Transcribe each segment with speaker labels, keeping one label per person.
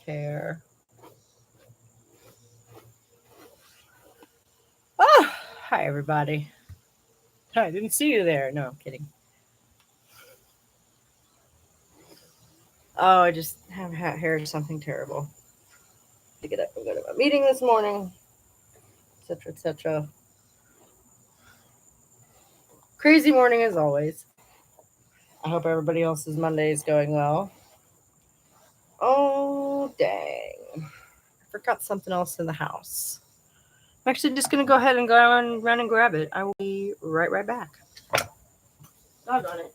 Speaker 1: care. Oh, hi, everybody. I didn't see you there. No, I'm kidding. Oh, I just have heard something terrible. To get up and go to a meeting this morning, etc., etc. Crazy morning as always. I hope everybody else's Monday is going well. Oh, dang. I forgot something else in the house. I'm actually just going to go ahead and go and run and grab it. I will be right back. Doggone it.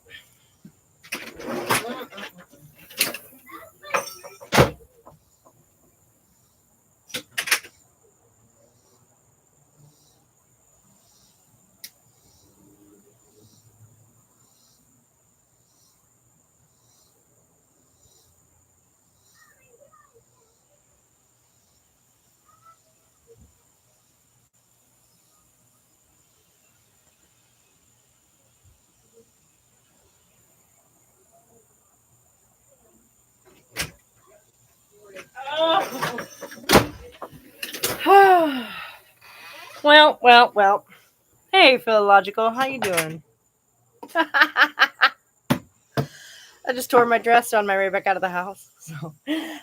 Speaker 1: Well. Hey, Philological, how you doing? I just tore my dress on my way back out of the house. So,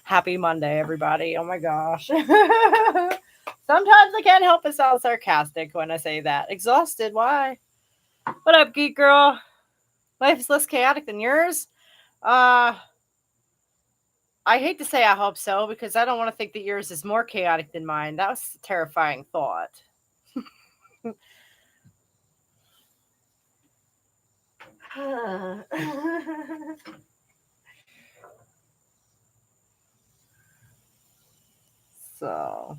Speaker 1: happy Monday, everybody. Oh my gosh. Sometimes I can't help but sound sarcastic when I say that. Exhausted, why? What up, geek girl? Life is less chaotic than yours? I hate to say I hope so, because I don't want to think that yours is more chaotic than mine. That was a terrifying thought. So,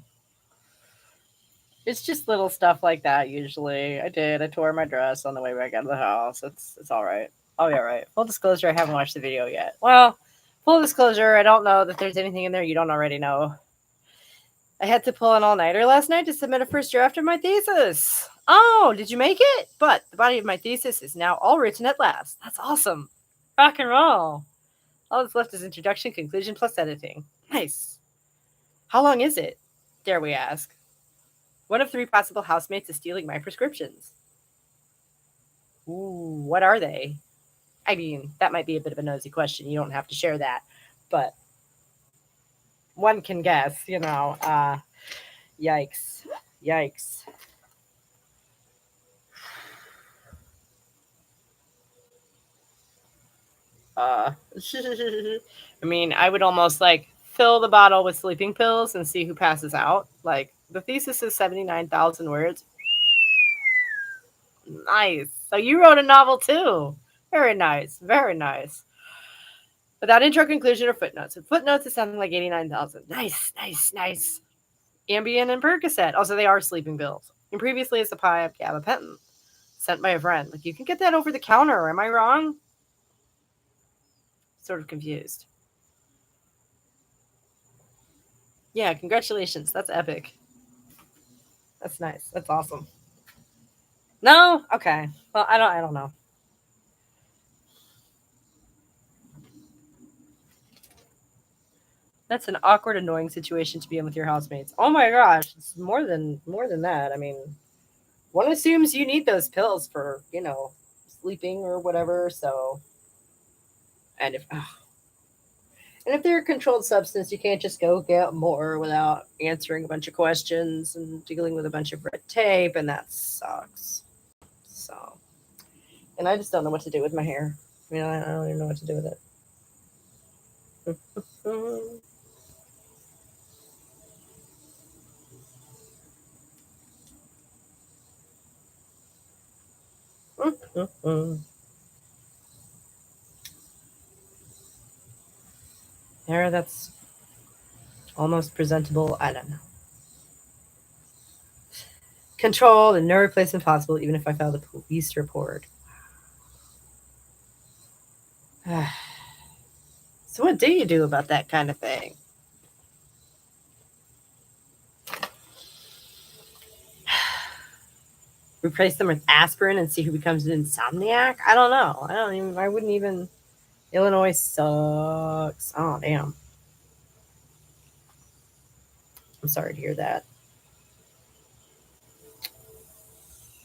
Speaker 1: it's just little stuff like that usually. I tore my dress on the way back out of the house. It's all right. I'll be all right. Full disclosure, I haven't watched the video yet. Well, full disclosure, I don't know that there's anything in there you don't already know. I had to pull an all-nighter last night to submit a first draft of my thesis. Oh, did you make it? But the body of my thesis is now all written at last. That's awesome. Rock and roll. All that's left is introduction, conclusion, plus editing. Nice. How long is it? Dare we ask. One of 3 possible housemates is stealing my prescriptions. Ooh, what are they? I mean, that might be a bit of a nosy question. You don't have to share that. But one can guess, yikes. I mean, I would almost fill the bottle with sleeping pills and see who passes out. Like, the thesis is 79,000 words. Nice. So you wrote a novel too. Very nice. Very nice. Without intro, conclusion, or footnotes. With footnotes, it's something like 89,000. Nice. Ambien and Percocet. Also, they are sleeping pills. And previously, a supply of gabapentin sent by a friend. Like, you can get that over the counter. Am I wrong? Sort of confused. Yeah, congratulations. That's epic. That's nice. That's awesome. No? Okay. Well, I don't know. That's an awkward, annoying situation to be in with your housemates. Oh my gosh, it's more than that. I mean, one assumes you need those pills for, sleeping or whatever. So, and if they're a controlled substance, you can't just go get more without answering a bunch of questions and dealing with a bunch of red tape, and that sucks. So, and I just don't know what to do with my hair. I mean, I don't even know what to do with it. Hair that's almost presentable. I don't know. Controlled and no replacement possible, even if I filed a police report. So what do you do about that kind of thing? Replace them with aspirin and see who becomes an insomniac? I don't know. I wouldn't even. Illinois sucks. Oh, damn. I'm sorry to hear that.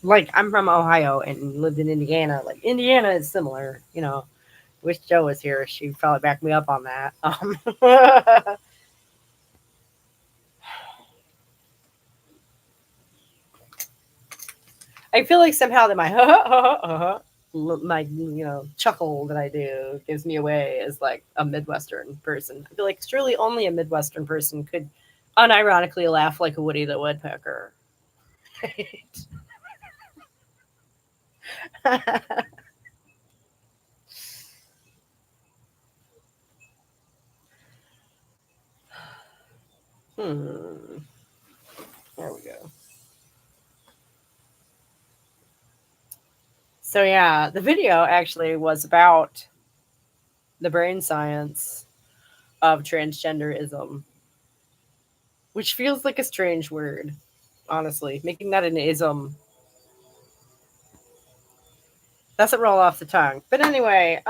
Speaker 1: Like, I'm from Ohio and lived in Indiana. Like, Indiana is similar, you know. Wish Joe was here. She'd probably back me up on that. I feel like somehow that my my chuckle that I do gives me away as like a Midwestern person. I feel like surely only a Midwestern person could unironically laugh like a Woody the Woodpecker. Hmm. There we go. So yeah, the video actually was about the brain science of transgenderism, which feels like a strange word, honestly. Making that an ism doesn't roll off the tongue. But anyway,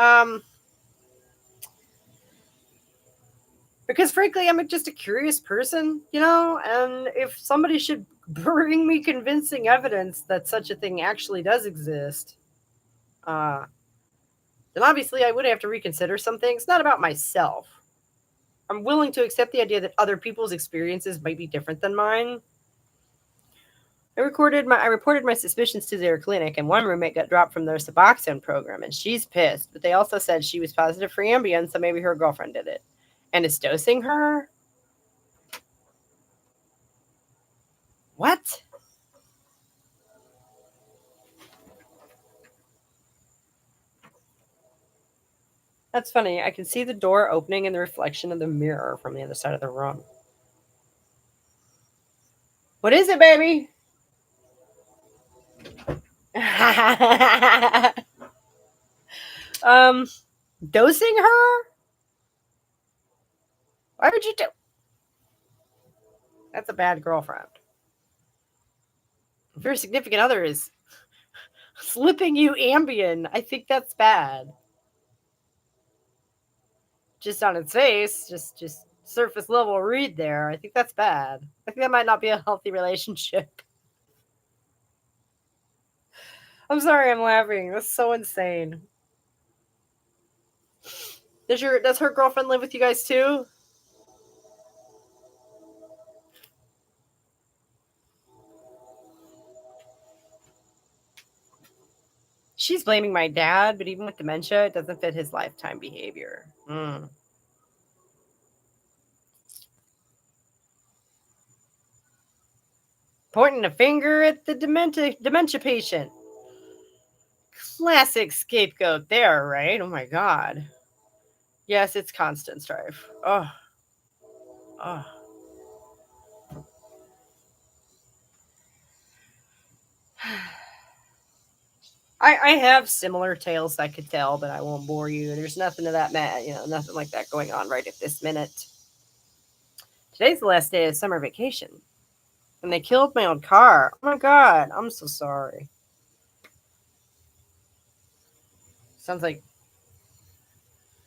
Speaker 1: because frankly, I'm just a curious person, you know, and if somebody should bring me convincing evidence that such a thing actually does exist, uh, then obviously I would have to reconsider some things. Not about myself. I'm willing to accept the idea that other people's experiences might be different than mine. I reported my suspicions to their clinic, and one roommate got dropped from their Suboxone program, and she's pissed. But they also said she was positive for Ambien, so maybe her girlfriend did it, and is dosing her. What? That's funny. I can see the door opening in the reflection of the mirror from the other side of the room. What is it, baby? um, Dosing her? Why would you do? That's a bad girlfriend. If your significant other is slipping you Ambien, I think that's bad. Just on its face, just surface level read there. I think that's bad. I think that might not be a healthy relationship. I'm sorry, I'm laughing. That's so insane. Does her girlfriend live with you guys too? She's blaming my dad, but even with dementia, it doesn't fit his lifetime behavior. Pointing a finger at the dementia patient. Classic scapegoat there, right? Oh my god. Yes, it's constant strife. Oh, oh. I have similar tales I could tell, but I won't bore you. There's nothing to that mad, nothing like that going on right at this minute. Today's the last day of summer vacation, and they killed my old car. Oh my god, I'm so sorry. Sounds like,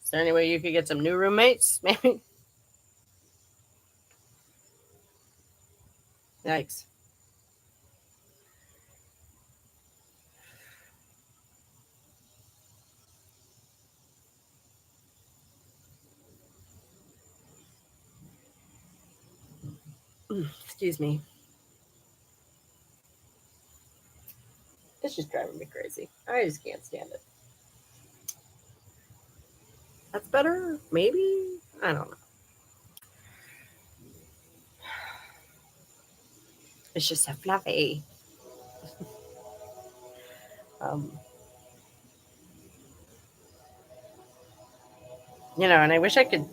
Speaker 1: is there any way you could get some new roommates? Maybe. Yikes. Excuse me. It's just driving me crazy. I just can't stand it. That's better? Maybe? I don't know. It's just so fluffy. Um, and I wish I could.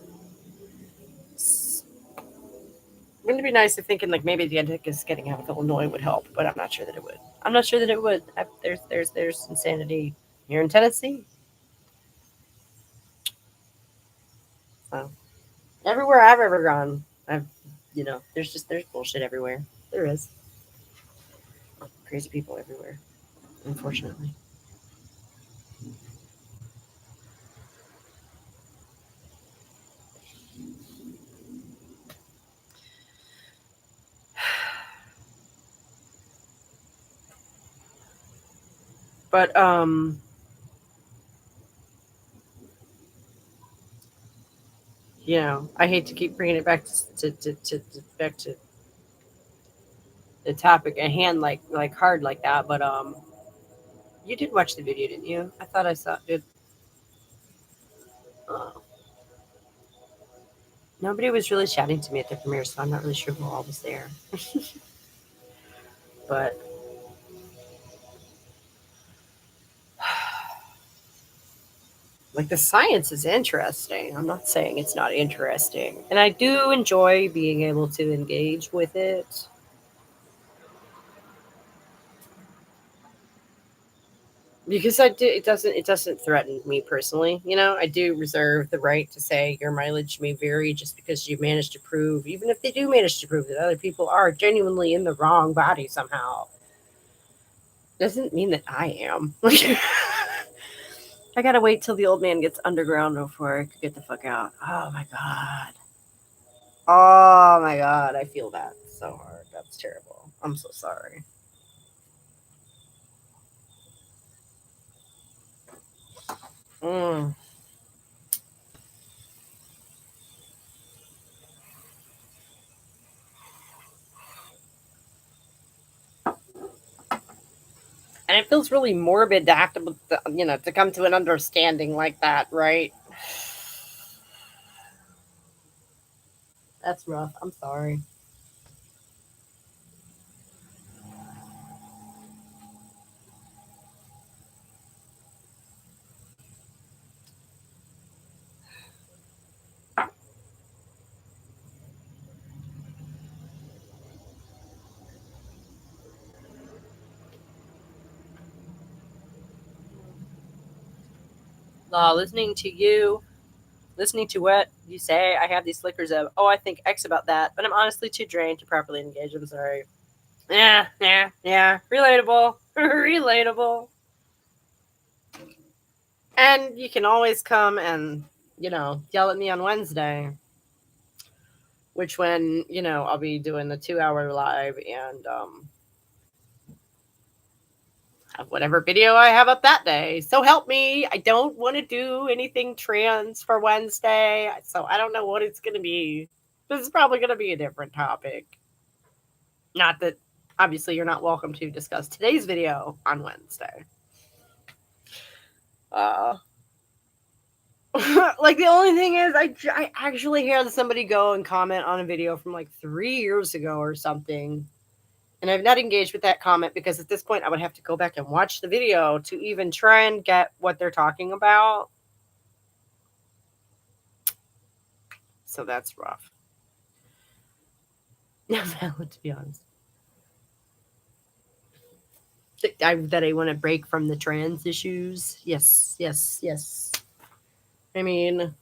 Speaker 1: Wouldn't it be nice to thinking like maybe the Antarctica getting out of Illinois would help, but I'm not sure that it would. I'm not sure that it would. There's insanity here in Tennessee. So everywhere I've ever gone, there's bullshit everywhere. There is crazy people everywhere, unfortunately. But I hate to keep bringing it back to back to the topic at hand, like hard like that. But you did watch the video, didn't you? I thought I saw it. Uh, Nobody was really chatting to me at the premiere, so I'm not really sure who all was there. But like the science is interesting. I'm not saying it's not interesting, and I do enjoy being able to engage with it. Because it doesn't threaten me personally. I do reserve the right to say your mileage may vary just because you managed to prove, even if they do manage to prove that other people are genuinely in the wrong body somehow, doesn't mean that I am. I gotta wait till the old man gets underground before I could get the fuck out. Oh my god. Oh my god, I feel that so hard. That's terrible. I'm so sorry. Mm. And it feels really morbid to have to come to an understanding like that, right? That's rough. I'm sorry. Listening to what you say, I have these flickers of, oh, I think X about that, but I'm honestly too drained to properly engage. I'm sorry. Yeah, yeah, yeah. Relatable. Relatable. And you can always come and, yell at me on Wednesday, which when, I'll be doing the 2 hour live and have whatever video I have up that day. So help me. I don't want to do anything trans for Wednesday. So I don't know what it's going to be. This is probably going to be a different topic. Not that, obviously, you're not welcome to discuss today's video on Wednesday. Like, the only thing is, I actually had somebody go and comment on a video from like 3 years ago or something. And I've not engaged with that comment because at this point I would have to go back and watch the video to even try and get what they're talking about. So that's rough. Not valid, to be honest. That I want to break from the trans issues. Yes, yes, yes. I mean,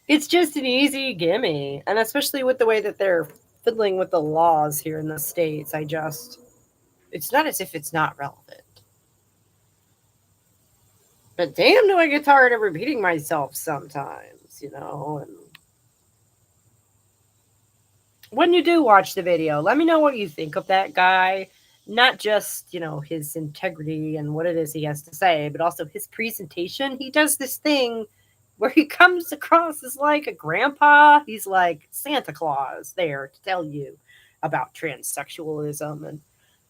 Speaker 1: it's just an easy gimme. And especially with the way that they're fiddling with the laws here in the States, it's not as if it's not relevant. But damn, do I get tired of repeating myself sometimes, and when you do watch the video, let me know what you think of that guy. Not just, his integrity and what it is he has to say, but also his presentation. He does this thing where he comes across as like a grandpa. He's like Santa Claus there to tell you about transsexualism and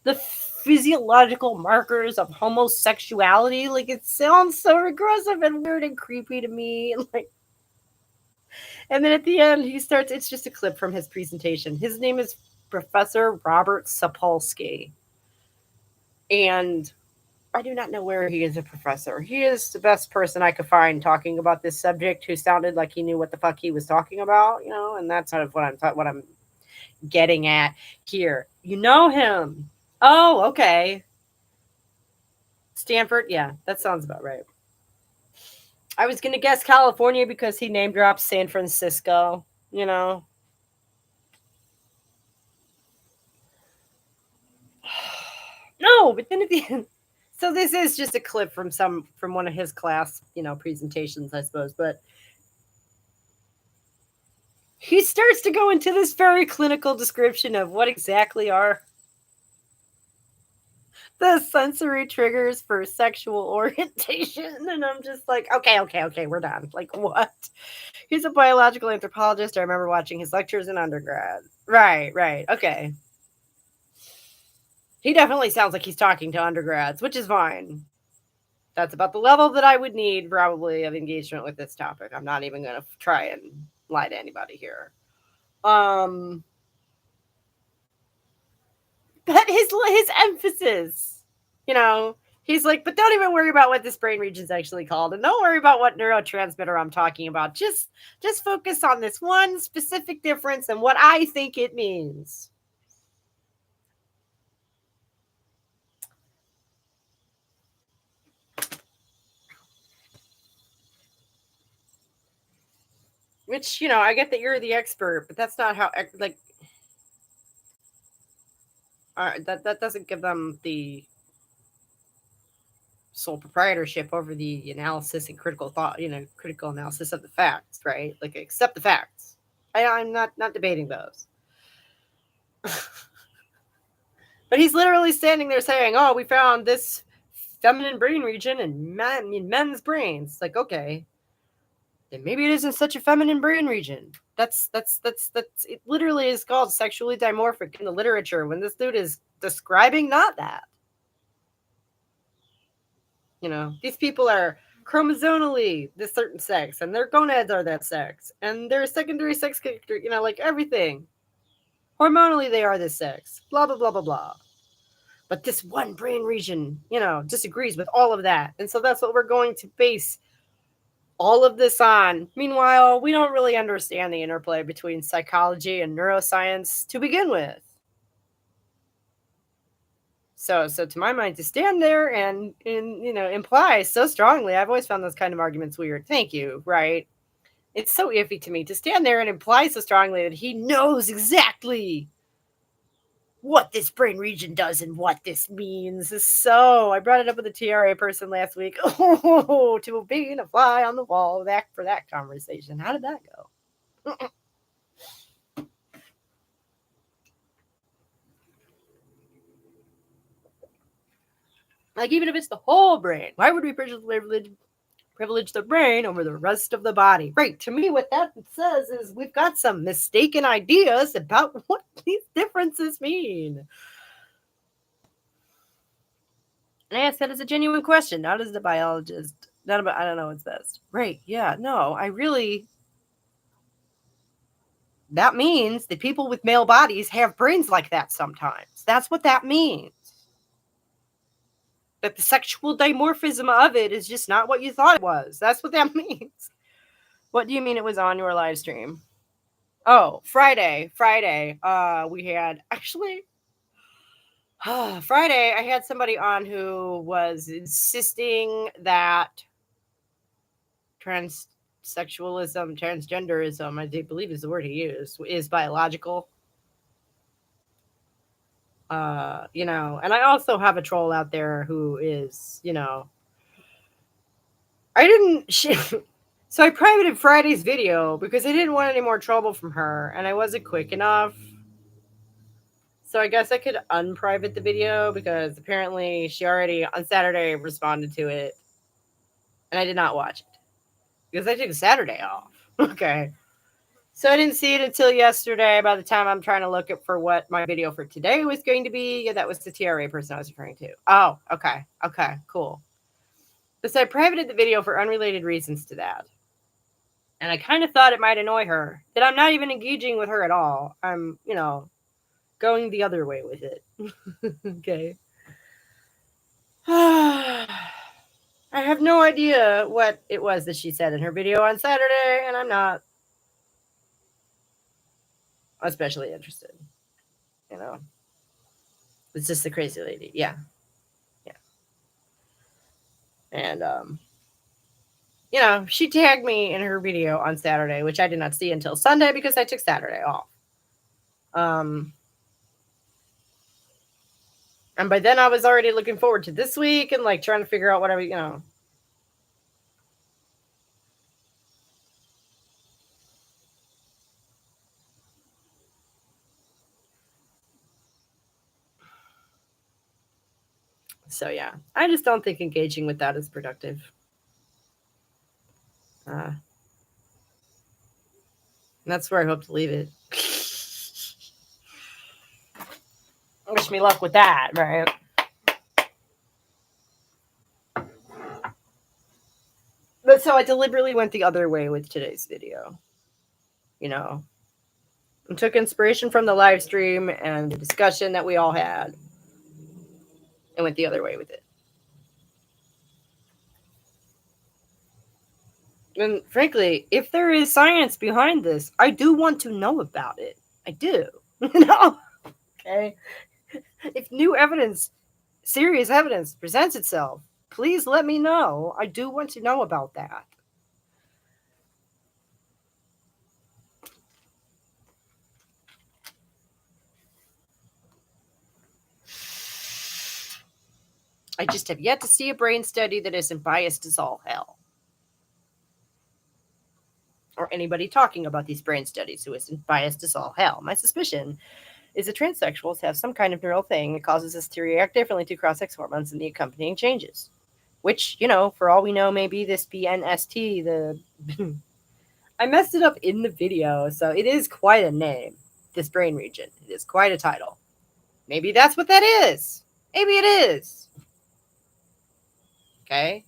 Speaker 1: the physiological markers of homosexuality. Like, it sounds so regressive and weird and creepy to me. And then at the end, it's just a clip from his presentation. His name is Professor Robert Sapolsky. And I do not know where he is a professor. He is the best person I could find talking about this subject who sounded like he knew what the fuck he was talking about, and that's sort of what I'm getting at here. You know him. Oh, okay. Stanford? Yeah, that sounds about right. I was going to guess California because he name drops San Francisco, No, but then at the end, so this is just a clip from one of his class, presentations, I suppose, but he starts to go into this very clinical description of what exactly are the sensory triggers for sexual orientation. And I'm just like, okay, we're done. Like, what? He's a biological anthropologist. I remember watching his lectures in undergrad. Right. Okay. He definitely sounds like he's talking to undergrads, which is fine. That's about the level that I would need probably of engagement with this topic. I'm not even going to try and lie to anybody here. But his emphasis, you know, he's like, but don't even worry about what this brain region is actually called, and don't worry about what neurotransmitter I'm talking about. Just focus on this one specific difference and what I think it means. Which, I get that you're the expert, but that's not how like that doesn't give them the sole proprietorship over the analysis and critical thought, critical analysis of the facts, right? Like accept the facts. I'm not debating those. But he's literally standing there saying, "Oh, we found this feminine brain region in men's brains." Like, okay, then maybe it isn't such a feminine brain region. That's it. Literally is called sexually dimorphic in the literature when this dude is describing not that. These people are chromosomally this certain sex, and their gonads are that sex, and their secondary sex character, like everything. Hormonally, they are this sex. Blah blah blah blah blah. But this one brain region, disagrees with all of that. And so that's what we're going to base all of this on. Meanwhile, we don't really understand the interplay between psychology and neuroscience to begin with. So to my mind, to stand there and imply so strongly, I've always found those kind of arguments weird. Thank you, right? It's so iffy to me to stand there and imply so strongly that he knows exactly what this brain region does and what this means. So I brought it up with a TRA person last week. Oh, to being a fly on the wall for that conversation. How did that go? Like, even if it's the whole brain, why would we privilege the brain over the rest of the body? Right. To me, what that says is we've got some mistaken ideas about what these differences mean. And I ask that as a genuine question, not as a biologist. Not about, I don't know what's best. Right. Yeah. No, that means that people with male bodies have brains like that sometimes. That's what that means. That the sexual dimorphism of it is just not what you thought it was. That's what that means. What do you mean it was on your live stream? Oh, Friday. We had actually Friday, I had somebody on who was insisting that transsexualism, transgenderism, I believe is the word he used, is biological. And I also have a troll out there who is, I didn't, so I privated Friday's video because I didn't want any more trouble from her, and I wasn't quick enough. So I guess I could unprivate the video because apparently she already on Saturday responded to it, and I did not watch it because I took Saturday off. Okay. So I didn't see it until yesterday. By the time I'm trying to look at for what my video for today was going to be, yeah, that was the TRA person I was referring to. Oh, okay, cool. So I privated the video for unrelated reasons to that. And I kind of thought it might annoy her that I'm not even engaging with her at all. I'm, going the other way with it. Okay. I have no idea what it was that she said in her video on Saturday, and I'm not especially interested. It's just a crazy lady. Yeah. And she tagged me in her video on Saturday, which I did not see until Sunday because I took Saturday off. And by then I was already looking forward to this week and like trying to figure out whatever, So yeah, I just don't think engaging with that is productive. That's where I hope to leave it. Wish me luck with that, right? But so I deliberately went the other way with today's video. You know, I took inspiration from the live stream and the discussion that we all had and went the other way with it. And frankly, if there is science behind this, I do want to know about it. I do. Okay. If new evidence, serious evidence presents itself, please let me know. I do want to know about that. I just have yet to see a brain study that isn't biased as all hell. Or anybody talking about these brain studies who isn't biased as all hell. My suspicion is that transsexuals have some kind of neural thing that causes us to react differently to cross-sex hormones and the accompanying changes. Which, for all we know, may be this BNST, the... I messed it up in the video, so it is quite a name, this brain region. It is quite a title. Maybe that's what that is. Maybe it is. Okay?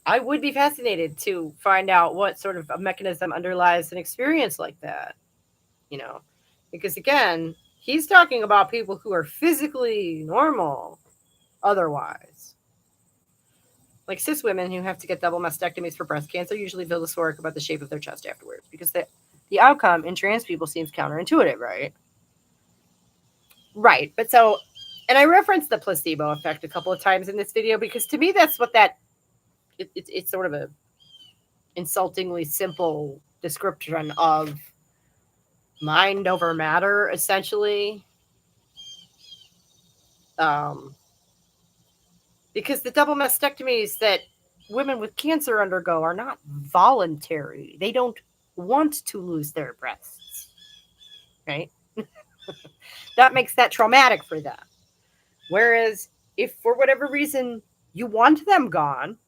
Speaker 1: I would be fascinated to find out what sort of a mechanism underlies an experience like that. Because again, he's talking about people who are physically normal otherwise. Like cis women who have to get double mastectomies for breast cancer usually feel dysphoric about the shape of their chest afterwards because the outcome in trans people seems counterintuitive, right? Right. But so, and I referenced the placebo effect a couple of times in this video because to me that's what it's sort of a insultingly simple description of mind over matter, essentially. Because the double mastectomies that women with cancer undergo are not voluntary. They don't want to lose their breasts, right? That makes that traumatic for them. Whereas if for whatever reason you want them gone,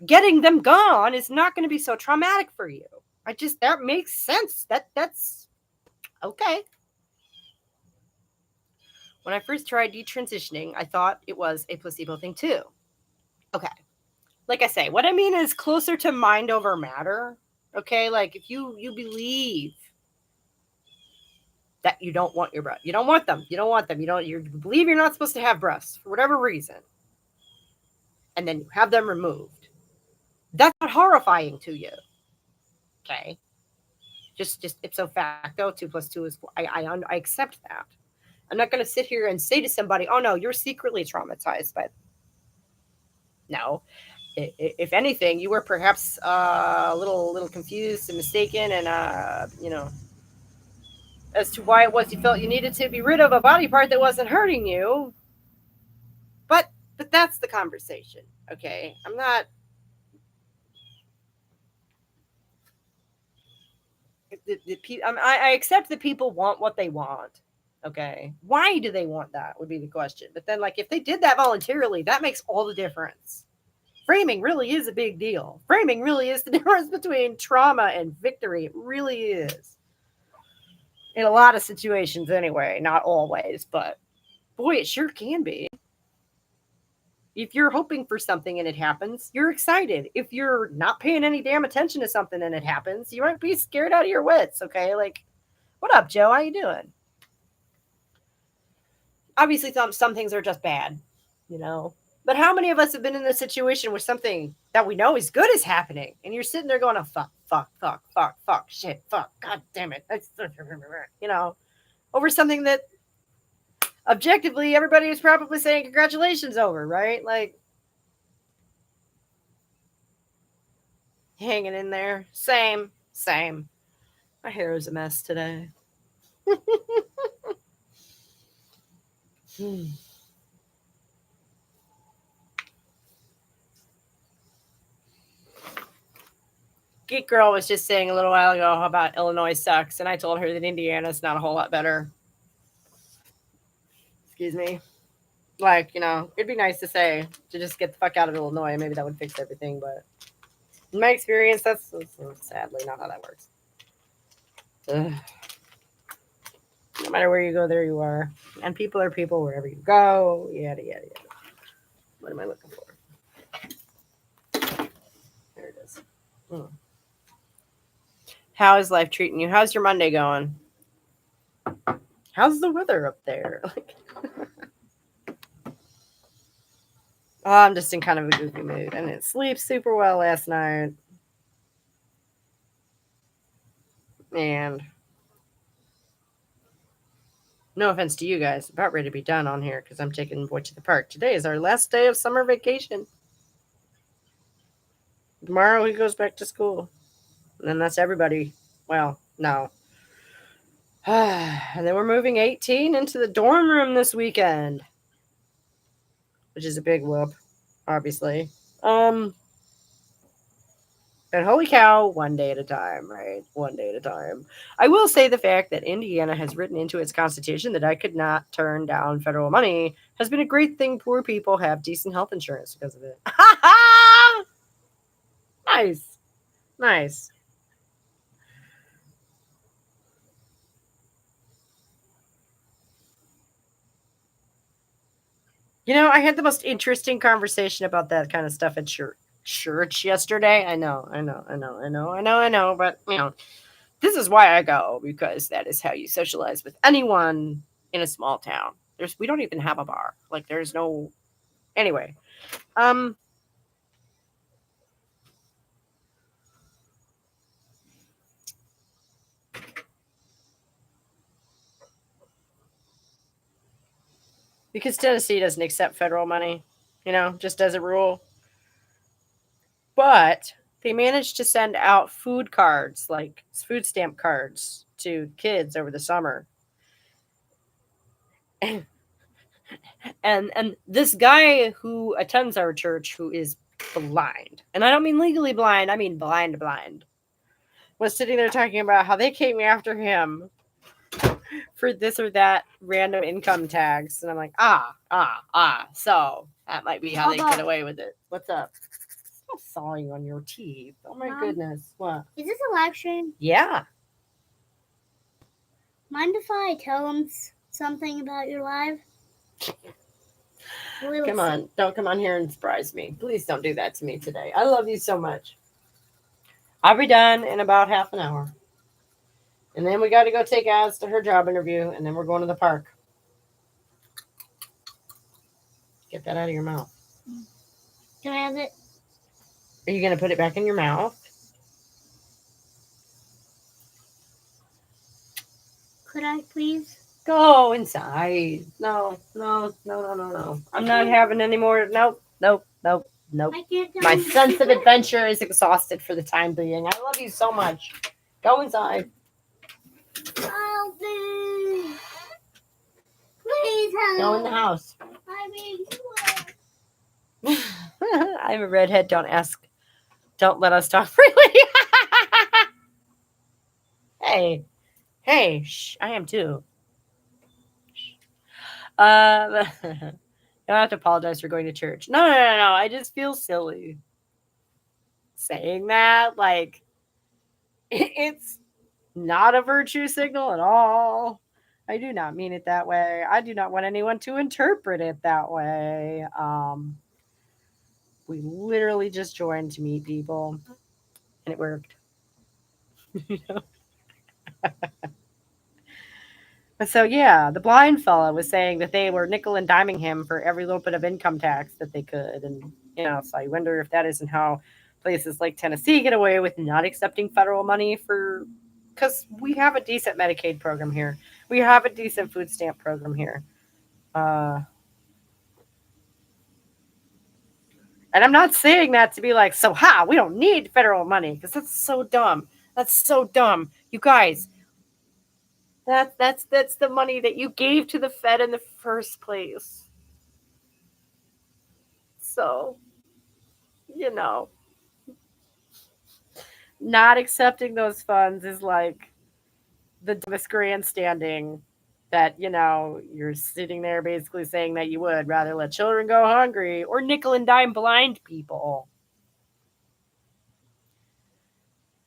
Speaker 1: getting them gone is not going to be so traumatic for you. That makes sense. That's okay. When I first tried detransitioning, I thought it was a placebo thing too. Okay. Like I say, what I mean is closer to mind over matter. Okay, like if you believe that you don't want your breasts, you don't want them, you believe you're not supposed to have breasts for whatever reason, and then you have them removed. That's not horrifying to you. Okay, just ipso facto, 2 + 2 is I accept that. I'm not going to sit here and say to somebody, "Oh no, you're secretly traumatized by." No, if anything, you were perhaps a little confused and mistaken, and as to why it was you felt you needed to be rid of a body part that wasn't hurting you. But that's the conversation. Okay, I'm not. I accept that people want what they want. Okay, why do they want that would be the question. But then, like, if they did that voluntarily, that makes all the difference. Framing really is a big deal. Framing really is the difference between trauma and victory. It really is. In a lot of situations, anyway. Not always, but boy, it sure can be. If you're hoping for something and it happens, you're excited. If you're not paying any damn attention to something and it happens, you might be scared out of your wits. Okay, like, what up, Joe? How you doing? Obviously, some things are just bad, But how many of us have been in a situation where something that we know is good is happening, and you're sitting there going, "Oh, fuck, shit, fuck, god damn it," over something that objectively everybody is probably saying congratulations over, right? Like, hanging in there. Same. My hair is a mess today. Geek Girl was just saying a little while ago about Illinois sucks, and I told her that Indiana's not a whole lot better. Excuse me. Like, it'd be nice to say to just get the fuck out of Illinois. Maybe that would fix everything. But in my experience, that's sadly not how that works. Ugh. No matter where you go, there you are. And people are people wherever you go. Yada, yada, yada. What am I looking for? There it is. Hmm. How is life treating you? How's your Monday going? How's the weather up there? Oh, I'm just in kind of a goofy mood. I didn't sleep super well last night. And no offense to you guys, about ready to be done on here because I'm taking the boy to the park. Today is our last day of summer vacation. Tomorrow he goes back to school. And then that's everybody. Well, no. And then we're moving 18 into the dorm room this weekend, which is a big whoop, obviously. And holy cow, one day at a time, right? One day at a time. I will say the fact that Indiana has written into its constitution that I could not turn down federal money has been a great thing. Poor people have decent health insurance because of it. Nice. Nice. I had the most interesting conversation about that kind of stuff at church yesterday. I know, but this is why I go, because that is how you socialize with anyone in a small town. We don't even have a bar. Like there's no anyway. Um because Tennessee doesn't accept federal money, just as a rule. But they managed to send out food cards, like food stamp cards to kids over the summer. And this guy who attends our church, who is blind, and I don't mean legally blind, I mean blind, was sitting there talking about how they came after him for this or that random income tax. And I'm like, so that might be how they get away with it. What's up? Stop sawing on your teeth. Oh my goodness. What?
Speaker 2: Is this a live stream?
Speaker 1: Yeah.
Speaker 2: Mind if I tell them something about your live?
Speaker 1: Come on. Don't come on here and surprise me. Please don't do that to me today. I love you so much. I'll be done in about half an hour. And then we got to go take Az to her job interview, and then we're going to the park. Get that out of your mouth.
Speaker 2: Can I have it?
Speaker 1: Are you going to put it back in your mouth?
Speaker 2: Could I please?
Speaker 1: Go inside. No. I'm not having any more. Nope. My sense of adventure is exhausted for the time being. I love you so much. Go inside.
Speaker 2: Help me. Please help.
Speaker 1: Go in the house.
Speaker 2: I'm being
Speaker 1: I'm a redhead. Don't ask. Don't let us talk freely. Hey, shh, I am too. You don't have to apologize for going to church. No. I just feel silly saying that. Like, it's not a virtue signal at all. I do not mean it that way. I do not want anyone to interpret it that way. We literally just joined to meet people, and it worked. So yeah, the blind fella was saying that they were nickel and diming him for every little bit of income tax that they could, and so I wonder if that isn't how places like Tennessee get away with not accepting federal money because we have a decent Medicaid program here, we have a decent food stamp program here, and I'm not saying that to be like, so we don't need federal money, because that's so dumb. That's so dumb, you guys. That's the money that you gave to the Fed in the first place. So, you know, not accepting those funds is like the dumbest grandstanding that, you're sitting there basically saying that you would rather let children go hungry or nickel and dime blind people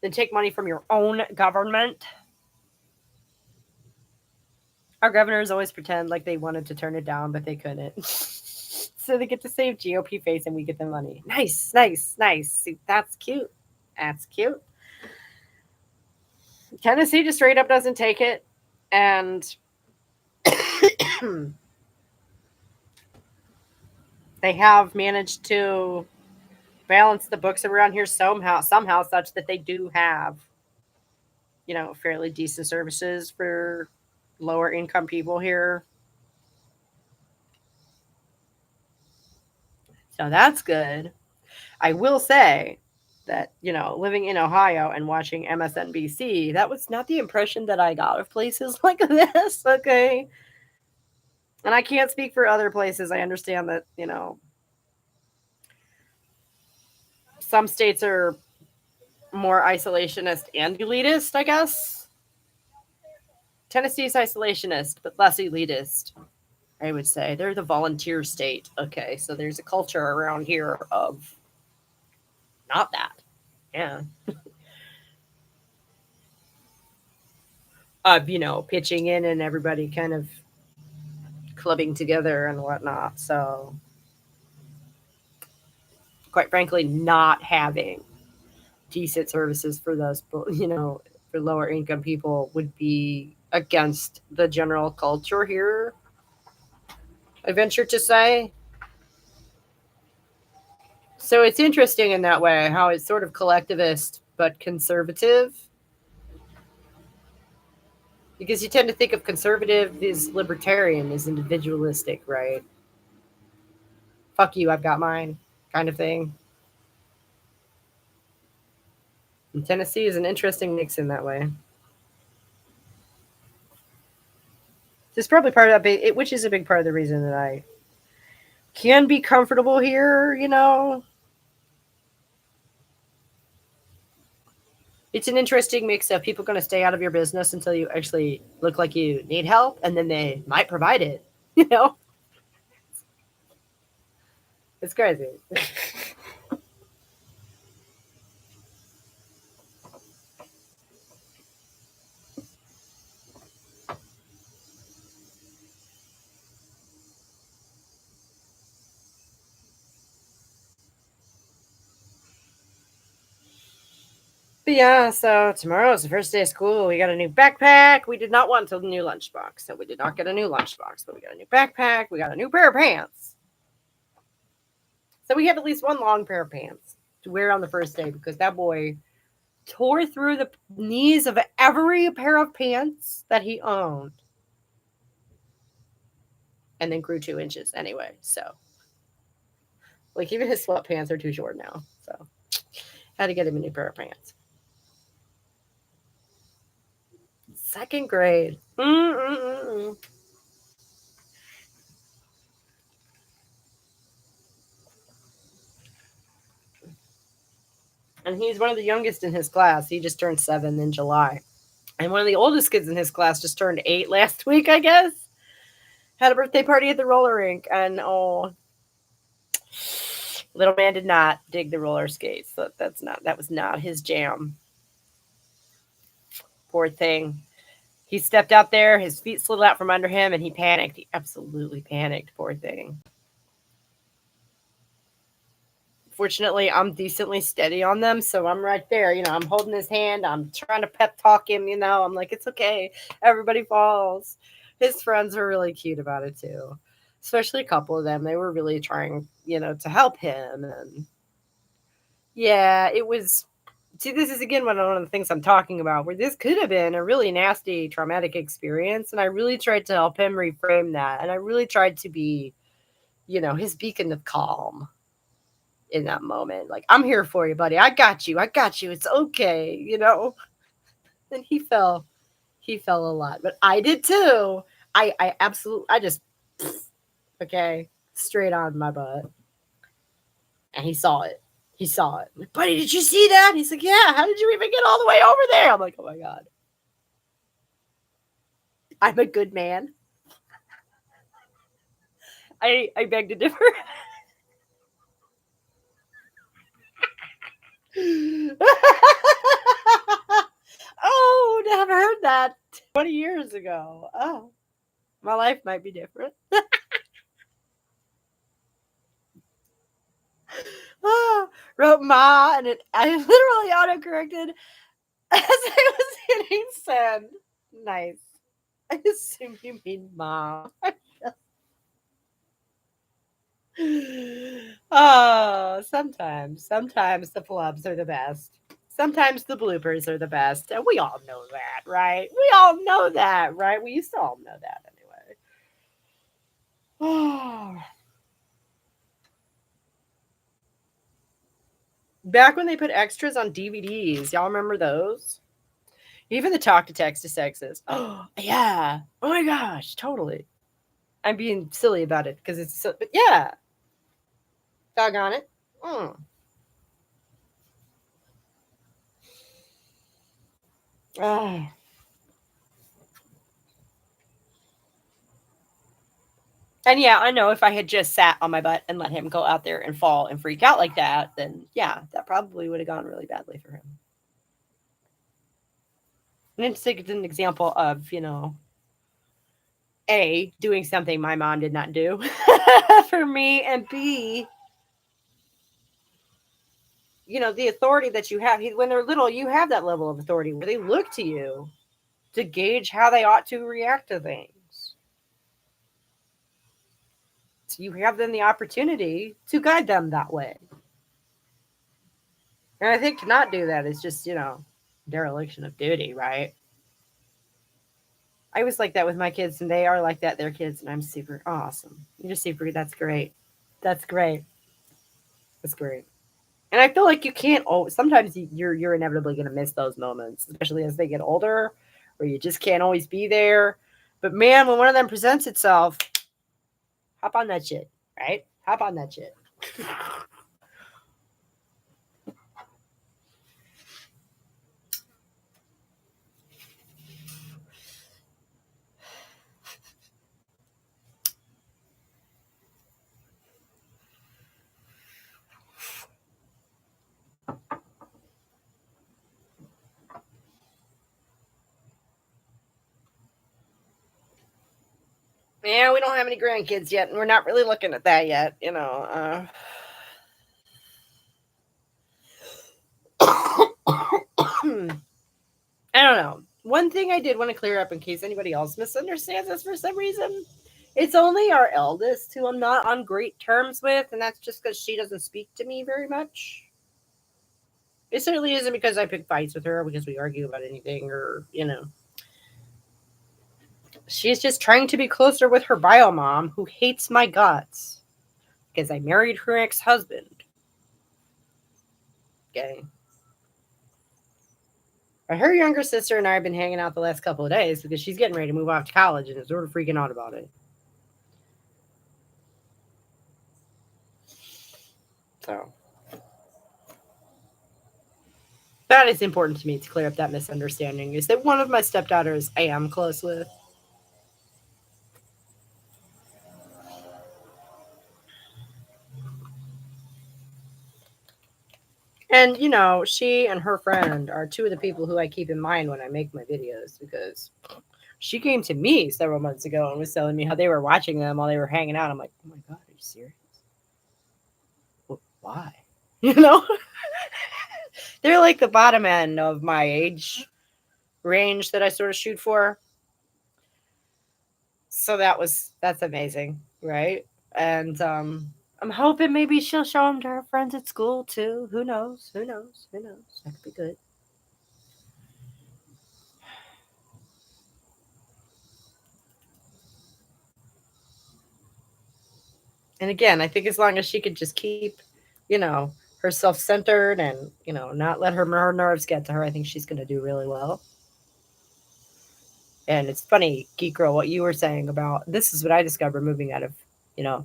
Speaker 1: than take money from your own government. Our governors always pretend like they wanted to turn it down, but they couldn't. So they get to save GOP face and we get the money. Nice, nice, nice. See, that's cute. That's cute. Tennessee just straight up doesn't take it. And they have managed to balance the books around here somehow such that they do have, fairly decent services for lower income people here. So that's good. I will say that, living in Ohio and watching MSNBC, that was not the impression that I got of places like this. Okay. And I can't speak for other places. I understand that, some states are more isolationist and elitist, I guess. Tennessee's isolationist, but less elitist, I would say. They're the volunteer state. Okay. So there's a culture around here of not that. Yeah. Of, pitching in and everybody kind of clubbing together and whatnot. So, quite frankly, not having decent services for those, for lower income people would be against the general culture here, I venture to say. So, it's interesting in that way how it's sort of collectivist but conservative. Because you tend to think of conservative as libertarian, as individualistic, right? Fuck you, I've got mine, kind of thing. And Tennessee is an interesting mix in that way. This is probably part of that, which is a big part of the reason that I can be comfortable here. It's an interesting mix of people going to stay out of your business until you actually look like you need help, and then they might provide it. You know, it's crazy. But yeah, so tomorrow's the first day of school. We got a new backpack. We did not want a new lunchbox, so we did not get a new lunchbox, but we got a new backpack. We got a new pair of pants. So we have at least one long pair of pants to wear on the first day because that boy tore through the knees of every pair of pants that he owned and then grew 2 inches anyway. So, like, even his sweatpants are too short now. So, had to get him a new pair of pants. Second grade. Mm-mm-mm. And he's one of the youngest in his class. He just turned 7 in July. And one of the oldest kids in his class just turned 8 last week, I guess. Had a birthday party at the roller rink. And little man did not dig the roller skates. So that was not his jam. Poor thing. He stepped out there, his feet slid out from under him, and he panicked. He absolutely panicked, poor thing. Fortunately, I'm decently steady on them, so I'm right there. I'm holding his hand. I'm trying to pep talk him. I'm like, it's okay. Everybody falls. His friends were really cute about it too, especially a couple of them. They were really trying, to help him. And yeah, it was. See, this is again one of the things I'm talking about, where this could have been a really nasty, traumatic experience, and I really tried to help him reframe that, and I really tried to be, his beacon of calm in that moment. Like, I'm here for you, buddy. I got you. It's okay. And he fell a lot, but I did too. I absolutely, I just, okay, straight on my butt. And he saw it. Like, buddy, did you see that? He's like, yeah. How did you even get all the way over there? I'm like, oh my God. I'm a good man. I beg to differ. Oh, never heard that 20 years ago. Oh, my life might be different. Ah, wrote Ma, and I literally autocorrected as I was hitting send. Nice. I assume you mean Mom. Oh, sometimes the flubs are the best. Sometimes the bloopers are the best. And we all know that, right? We all know that, right? We used to all know that anyway. Oh. Back when they put extras on DVDs, y'all remember those? Even the talk to text to sexist. Oh, yeah. Oh my gosh, totally. I'm being silly about it because it's so, but yeah. Doggone it. Mm. Oh. And yeah, I know if I had just sat on my butt and let him go out there and fall and freak out like that, then yeah, that probably would have gone really badly for him. And it's like an example of, A, doing something my mom did not do for me, and B, the authority that you have. When they're little, you have that level of authority where they look to you to gauge how they ought to react to things. So you have then the opportunity to guide them that way. And I think to not do that is just, dereliction of duty, right? I was like that with my kids, and they are like that, their kids, and I'm super awesome. You're just super, that's great. That's great. That's great. And I feel like you can't, sometimes you're inevitably going to miss those moments, especially as they get older, where you just can't always be there. But man, when one of them presents itself, hop on that shit, right? Hop on that shit. Yeah, we don't have any grandkids yet, and we're not really looking at that yet, I don't know. One thing I did want to clear up in case anybody else misunderstands this for some reason. It's only our eldest who I'm not on great terms with, and that's just because she doesn't speak to me very much. It certainly isn't because I pick fights with her or because we argue about anything or. She's just trying to be closer with her bio mom who hates my guts because I married her ex husband. Okay. Her younger sister and I have been hanging out the last couple of days because she's getting ready to move off to college and is sort of freaking out about it. So that is important to me to clear up that misunderstanding. Is that one of my stepdaughters I am close with. And, she and her friend are two of the people who I keep in mind when I make my videos because she came to me several months ago and was telling me how they were watching them while they were hanging out. I'm like, oh my God, are you serious? Why? You know? They're like the bottom end of my age range that I sort of shoot for. So that's amazing, right? And I'm hoping maybe she'll show them to her friends at school too. Who knows? Who knows? Who knows? That could be good. And again, I think as long as she could just keep, herself centered and, not let her nerves get to her, I think she's going to do really well. And it's funny, Geek Girl, what you were saying about this is what I discovered moving out of,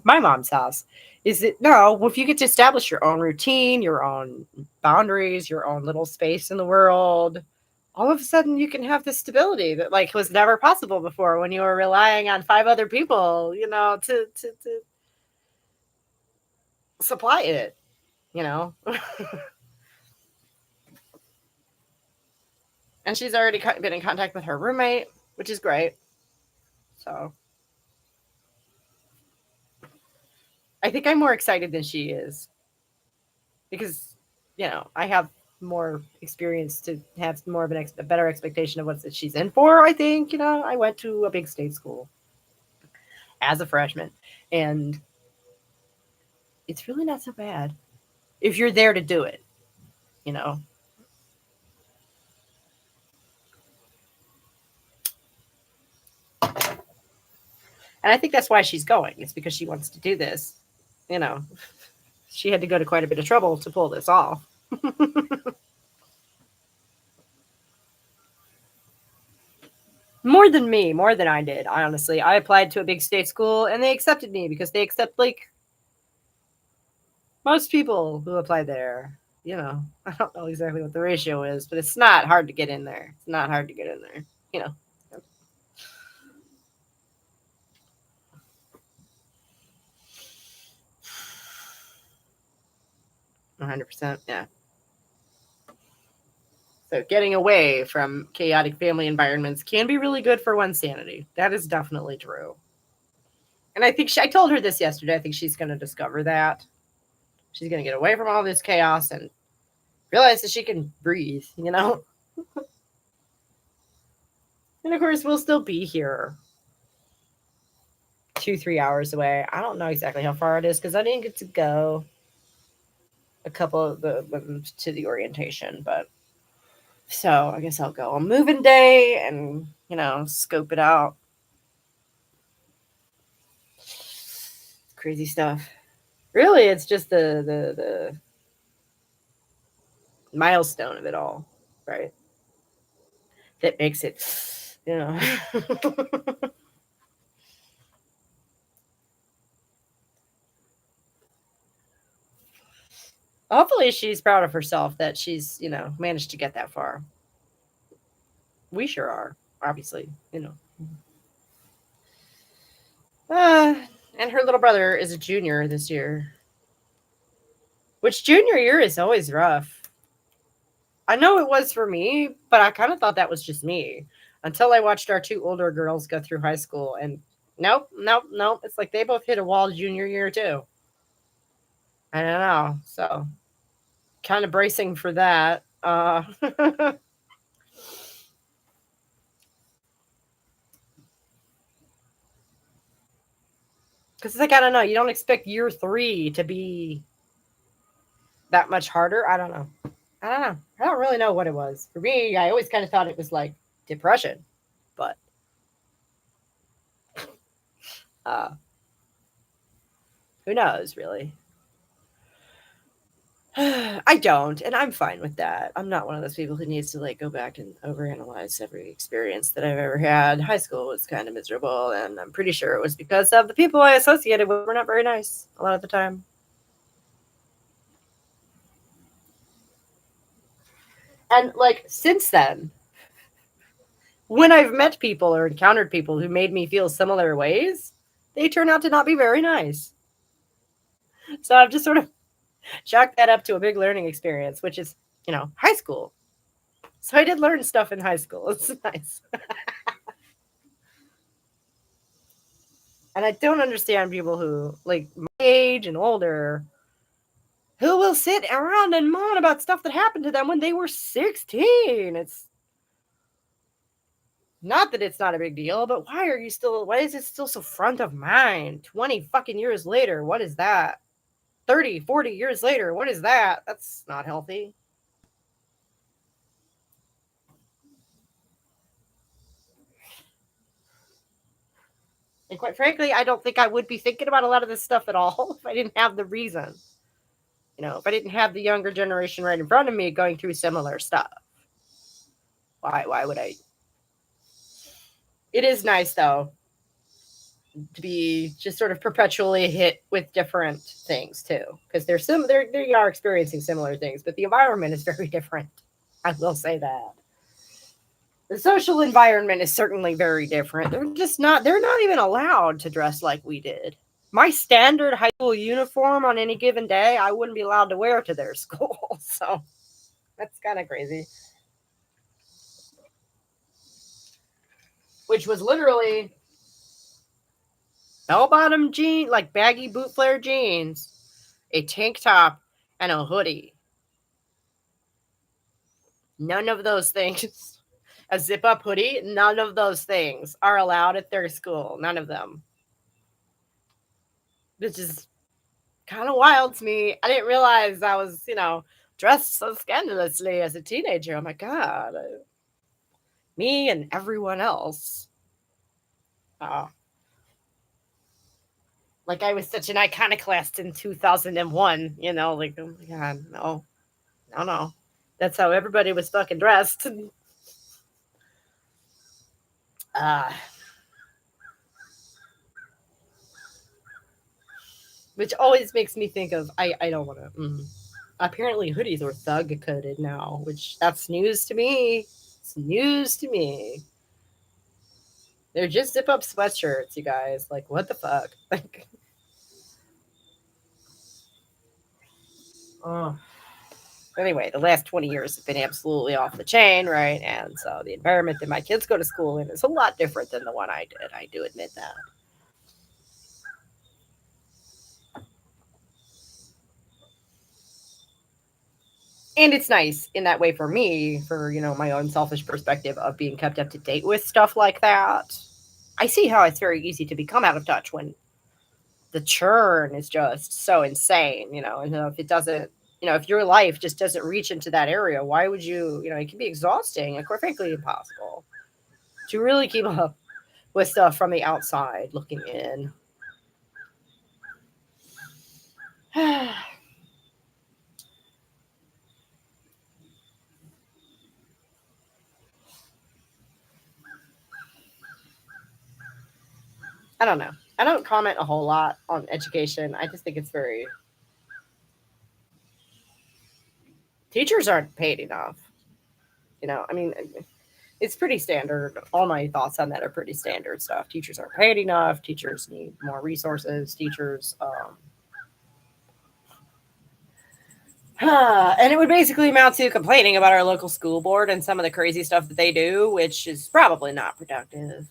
Speaker 1: my mom's house. Is that no, if you get to establish your own routine, your own boundaries, your own little space in the world, all of a sudden you can have this stability that like was never possible before when you were relying on 5 other people, to supply it, you know. And she's already been in contact with her roommate, which is great. So I think I'm more excited than she is because, I have more experience to have more of a better expectation of what she's in for. I think, I went to a big state school as a freshman, and it's really not so bad if you're there to do it, you know. And I think that's why she's going. It's because she wants to do this. You know, she had to go to quite a bit of trouble to pull this off. More than me, more than I did, honestly. I applied to a big state school and they accepted me because they accept like most people who apply there. I don't know exactly what the ratio is, but it's not hard to get in there. It's not hard to get in there, you know. 100%. Yeah. So getting away from chaotic family environments can be really good for one's sanity. That is definitely true. And I think I told her this yesterday. I think she's going to discover that. She's going to get away from all this chaos and realize that she can breathe, And of course, we'll still be here 2-3 hours away. I don't know exactly how far it is because I didn't get to go a couple of them to the orientation, but so I guess I'll go on moving day and scope it out. Crazy stuff. Really, it's just the milestone of it all, right? That makes it, you know. Hopefully, she's proud of herself that she's managed to get that far. We sure are, obviously. Uh, and her little brother is a junior this year, which junior year is always rough. I know it was for me, but I kind of thought that was just me until I watched our 2 older girls go through high school. And nope, nope, nope. It's like they both hit a wall junior year too. I don't know. So kind of bracing for that. Because it's like, I don't know. You don't expect year 3 to be that much harder. I don't know. I don't know. I don't really know what it was. For me, I always kind of thought it was like depression, but uh, who knows, really? I don't, and I'm fine with that. I'm not one of those people who needs to like go back and overanalyze every experience that I've ever had. High school was kind of miserable, and I'm pretty sure it was because of the people I associated with were not very nice a lot of the time. And like since then, when I've met people or encountered people who made me feel similar ways, they turn out to not be very nice. So I've just sort of chalked that up to a big learning experience, which is, high school. So I did learn stuff in high school. It's nice. And I don't understand people who, like my age and older, who will sit around and moan about stuff that happened to them when they were 16. It's not that it's not a big deal, but why is it still so front of mind? 20 fucking years later, what is that? 30, 40 years later, what is that? That's not healthy. And quite frankly, I don't think I would be thinking about a lot of this stuff at all if I didn't have the reason. If I didn't have the younger generation right in front of me going through similar stuff. Why would I? It is nice though to be just sort of perpetually hit with different things too, because they are experiencing similar things, but the environment is very different. I will say that. The social environment is certainly very different. They're not even allowed to dress like we did. My standard high school uniform on any given day, I wouldn't be allowed to wear to their school. So that's kind of crazy. Which was literally bell bottom jean, like baggy boot flare jeans, a tank top, and a hoodie. None of those things. A zip up hoodie, none of those things are allowed at their school. None of them. Which is kind of wild to me. I didn't realize I was, dressed so scandalously as a teenager. Oh my God. Me and everyone else. Uh, like I was such an iconoclast in 2001, like, oh my God, no, no, no. That's how everybody was fucking dressed. Uh, which always makes me think of, I don't want to, apparently hoodies are thug coded now, which that's news to me. It's news to me. They're just zip up sweatshirts, you guys. Like, what the fuck? Like, oh. Anyway, the last 20 years have been absolutely off the chain, right? And so the environment that my kids go to school in is a lot different than the one I did. I do admit that. And it's nice in that way for me, for, my own selfish perspective of being kept up to date with stuff like that. I see how it's very easy to become out of touch when the churn is just so insane, and if it doesn't, if your life just doesn't reach into that area, why would you, it can be exhausting and quite frankly impossible to really keep up with stuff from the outside looking in. I don't know. I don't comment a whole lot on education. I just think it's very. Teachers aren't paid enough. I mean, it's pretty standard. All my thoughts on that are pretty standard stuff. Teachers aren't paid enough. Teachers need more resources. Teachers, and it would basically amount to complaining about our local school board and some of the crazy stuff that they do, which is probably not productive.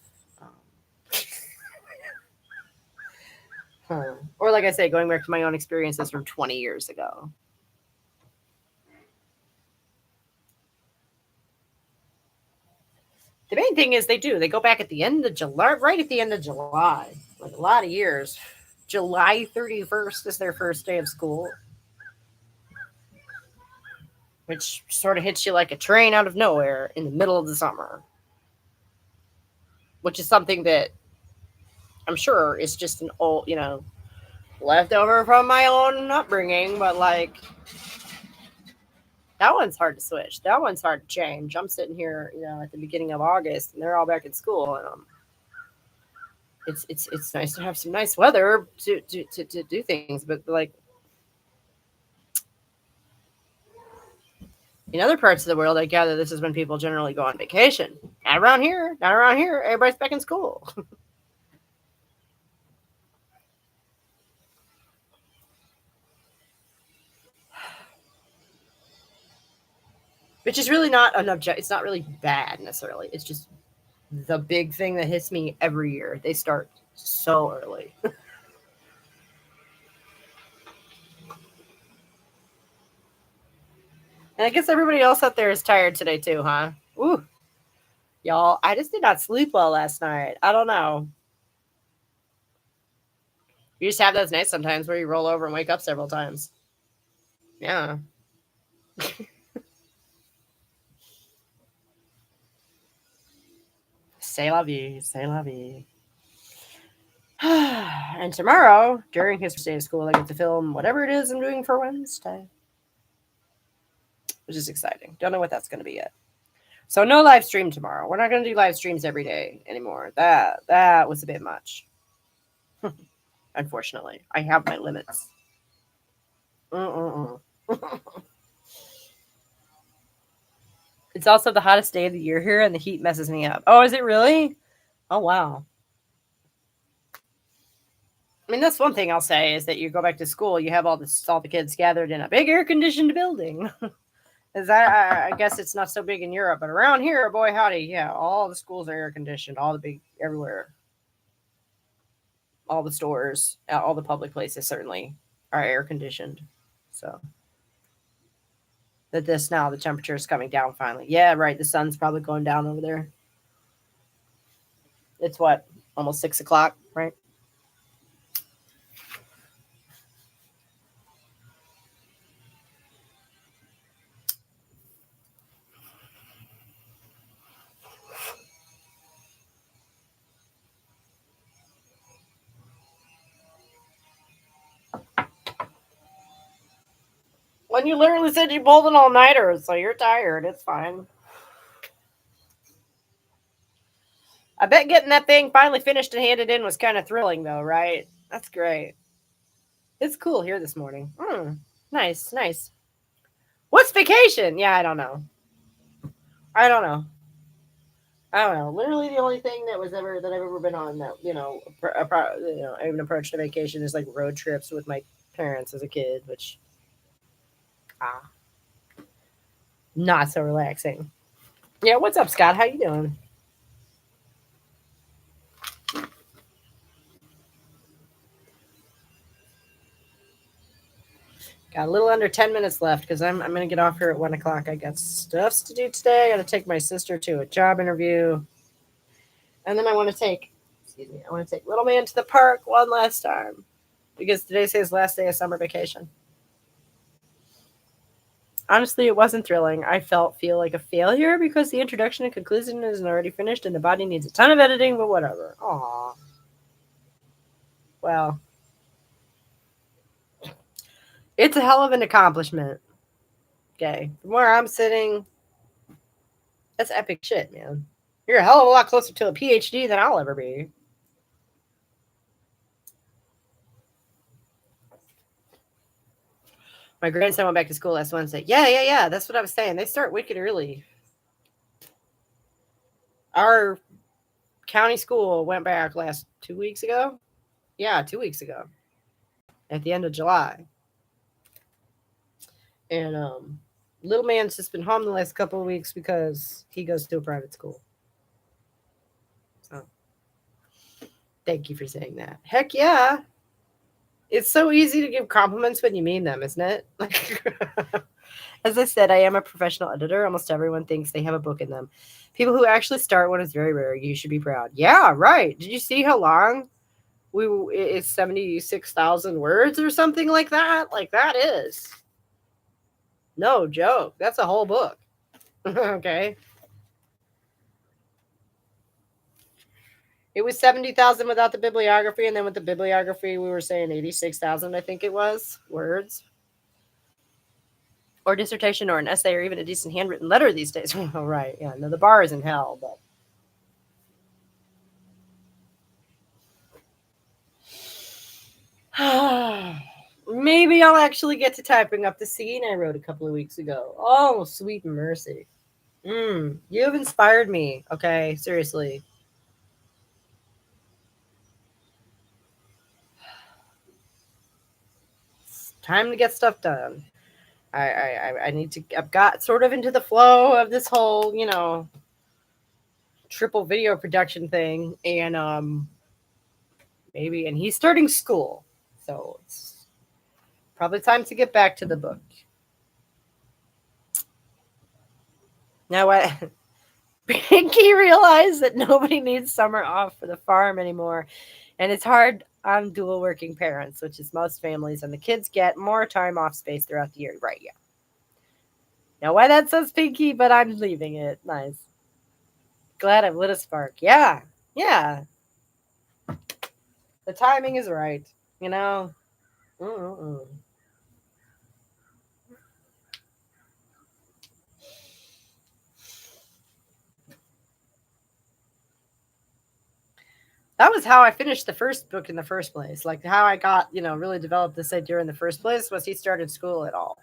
Speaker 1: Or, like I say, going back to my own experiences from 20 years ago. The main thing is they go back at the end of July, right at the end of July, like a lot of years. July 31st is their first day of school, which sort of hits you like a train out of nowhere in the middle of the summer, which is something that I'm sure is just an old, leftover from my own upbringing, but like that one's hard to switch. That one's hard to change. I'm sitting here, at the beginning of August, and they're all back in school, and it's nice to have some nice weather to do things, but like in other parts of the world, I gather this is when people generally go on vacation. Not around here. Not around here. Everybody's back in school. Which is really not an object. It's not really bad necessarily. It's just the big thing that hits me every year. They start so early. And I guess everybody else out there is tired today too, huh? Ooh, y'all, I just did not sleep well last night. I don't know. You just have those nights sometimes where you roll over and wake up several times. Yeah. C'est la vie. C'est la vie. And tomorrow, during his first day of school, I get to film whatever it is I'm doing for Wednesday, which is exciting. Don't know what that's going to be yet. So no live stream tomorrow. We're not going to do live streams every day anymore. That was a bit much. Unfortunately, I have my limits. It's also the hottest day of the year here, and the heat messes me up. Oh, is it really? Oh, wow. I mean, that's one thing I'll say is that you go back to school, you have all the kids gathered in a big air conditioned building. Is that I guess it's not so big in Europe, but around here, boy howdy, yeah, all the schools are air conditioned, all the big everywhere, all the stores, all the public places certainly are air conditioned. So that this now the temperature is coming down finally. Yeah, right. The sun's probably going down over there. It's what, almost 6 o'clock, right? When you literally said you pulled an all nighter, so you're tired. It's fine. I bet getting that thing finally finished and handed in was kind of thrilling, though, right? That's great. It's cool here this morning. Nice, nice. What's vacation? Yeah, I don't know. I don't know. I don't know. Literally, the only thing that I've ever been on that I even approached a vacation is like road trips with my parents as a kid, which ah, not so relaxing. Yeah, what's up, Scott? How you doing? Got a little under 10 minutes left because I'm gonna get off here at 1 o'clock. I got stuffs to do today. I got to take my sister to a job interview, and then I want to take, excuse me, I want to take little man to the park one last time because today's his last day of summer vacation. Honestly, it wasn't thrilling. I feel like a failure because the introduction and conclusion isn't already finished, and the body needs a ton of editing. But whatever. Aw. Well, it's a hell of an accomplishment. Okay, from where I'm sitting, that's epic shit, man. You're a hell of a lot closer to a PhD than I'll ever be. My grandson went back to school last Wednesday. Yeah. That's what I was saying. They start wicked early. Our county school went back last 2 weeks ago. Yeah, 2 weeks ago. At the end of July. And little man's just been home the last couple of weeks because he goes to a private school. So thank you for saying that. Heck yeah. It's so easy to give compliments when you mean them, isn't it? Like as I said, I am a professional editor. Almost everyone thinks they have a book in them. People who actually start one is very rare. You should be proud. Yeah, right. Did you see how long it's 76,000 words or something like that? Like that is no joke. That's a whole book. Okay. It was 70,000 without the bibliography, and then with the bibliography, we were saying 86,000, I think it was, words. Or dissertation or an essay or even a decent handwritten letter these days. Oh, right. Yeah, no, the bar is in hell, but maybe I'll actually get to typing up the scene I wrote a couple of weeks ago. Oh, sweet mercy. You have inspired me. Okay, seriously. It's time to get stuff done. I need to. I've got sort of into the flow of this whole, triple video production thing, and maybe, and he's starting school, so it's probably time to get back to the book. Now, I Pinky realized that nobody needs summer off for the farm anymore, and it's hard on dual working parents, which is most families, and the kids get more time off space throughout the year. Right? Yeah. Now, why that says Pinky, but I'm leaving it. Nice. Glad I've lit a spark. Yeah, yeah. The timing is right. You know. Mm-mm. That was how I finished the first book in the first place. Like how I got, really developed this idea in the first place was he started school at all.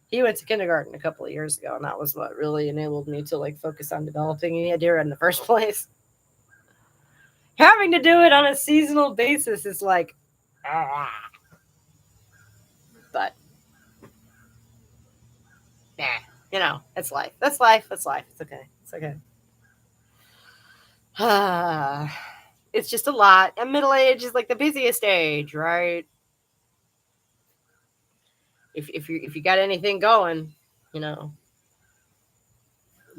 Speaker 1: He went to kindergarten a couple of years ago, and that was what really enabled me to like focus on developing the idea in the first place. Having to do it on a seasonal basis is like, ah. But nah, you know, it's life. That's life. That's life. It's okay. It's okay. It's just a lot. And middle age is like the busiest age, right? If you got anything going, you know,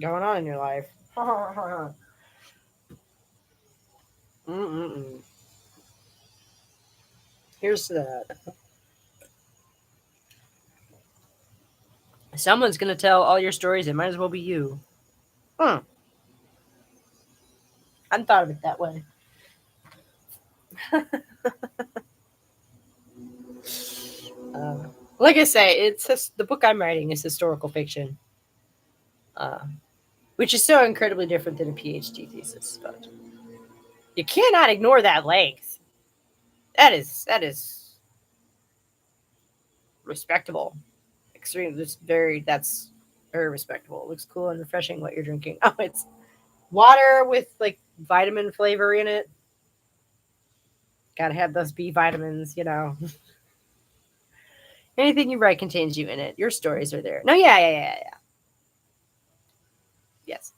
Speaker 1: going on in your life. Mm-mm-mm. Here's to that. Someone's gonna tell all your stories. It might as well be you. Hmm. I hadn't thought of it that way. uh, like I say, the book I'm writing is historical fiction, uh, which is so incredibly different than a PhD thesis. But you cannot ignore that length. That is respectable. Extreme. That's very respectable. It looks cool and refreshing. What you're drinking? Oh, it's water with like vitamin flavor in it. Gotta have those B vitamins, you know. Anything you write contains you in it. Your stories are there. No, yeah. Yes.